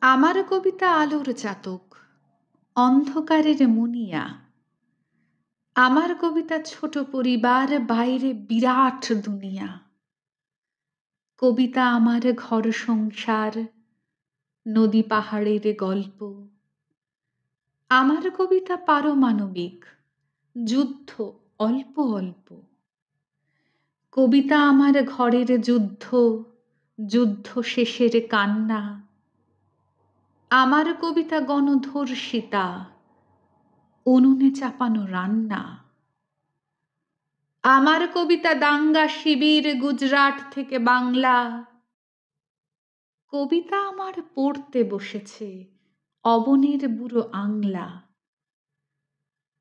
আমার কবিতা আলোর চাতক, অন্ধকারের মুনিয়া। আমার কবিতা ছোট পরিবার, বাইরে বিরাট দুনিয়া। কবিতা আমার ঘর সংসার, নদী পাহাড়ের গল্প। আমার কবিতা পারমাণবিক, যুদ্ধ অল্প অল্প। কবিতা আমার ঘরের যুদ্ধ, যুদ্ধ শেষের কান্না। আমার কবিতা গণধর্ষিতা, উনুনে চাপানো রান্না। আমার কবিতা দাঙ্গা শিবির, গুজরাট থেকে বাংলা। কবিতা আমার পড়তে বসেছে অবনের বুড়ো আংলা।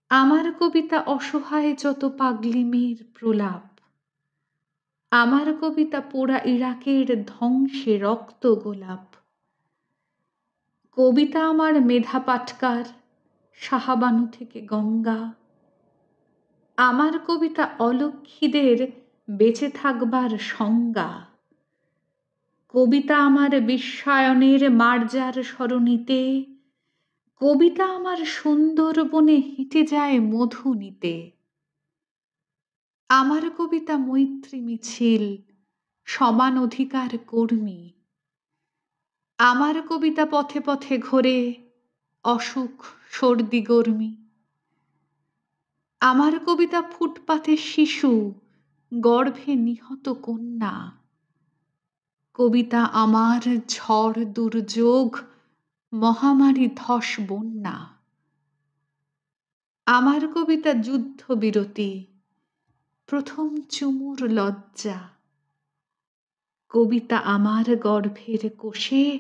আমার কবিতা অসহায় যত পাগলি মেয়ের প্রলাপ। আমার কবিতা পোড়া ইরাকের ধ্বংসে রক্ত গোলাপ। কবিতা আমার মেধা পাটকার, শাহাবানু থেকে গঙ্গা। আমার কবিতা অলক্ষীদের বেঁচে থাকবার সংজ্ঞা। কবিতা আমার বিশ্বায়নের মার্জার সরণিতে। কবিতা আমার সুন্দরবনে হেঁটে যায় মধু নিতে। আমার কবিতা মৈত্রী মিছিল, সমান অধিকার কর্মী। আমার কবিতা পথে পথে ঘোরে, অসুখ সর্দি গর্মি। আমার কবিতা ফুটপাথের শিশু, গর্ভে নিহত কন্যা। কবিতা আমার ঝড় দুর্যোগ, মহামারী ধস বন্যা। আমার কবিতা যুদ্ধ বিরতি, প্রথম চুমুর লজ্জা। কবিতা আমার গর্ভের কোষে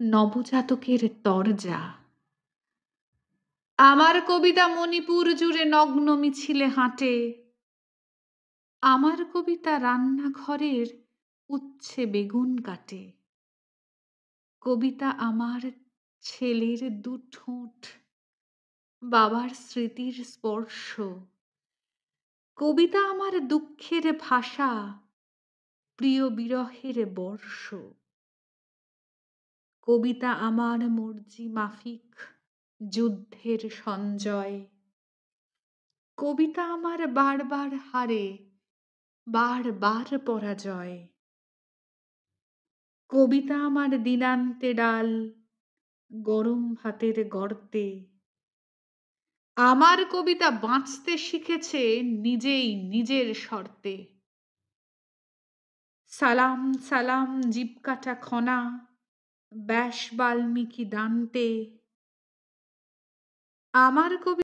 নবজাতকের তরজা। আমার কবিতা মণিপুর জুড়ে নগ্ন মিছিলে হাঁটে। আমার কবিতা রান্নাঘরের উচ্ছে বেগুন কাটে। কবিতা আমার ছেলের দুঠোঁট, বাবার স্মৃতির স্পর্শ। কবিতা আমার দুঃখের ভাষা, প্রিয় বিরহের বর্ষ। কবিতা আমার মর্জি মাফিক, যুদ্ধের সঞ্জয়। কবিতা আমার বারবার হারে, বারবার পরাজয়। কবিতা আমার দিনান্তে ডাল, গরম ভাতের গর্তে। আমার কবিতা বাঁচতে শিখেছে নিজেই নিজের শর্তে। সালাম সালাম জিবকাটা খনা, ব্যাস বাল্মীকি দান্তে। আমার কবিতা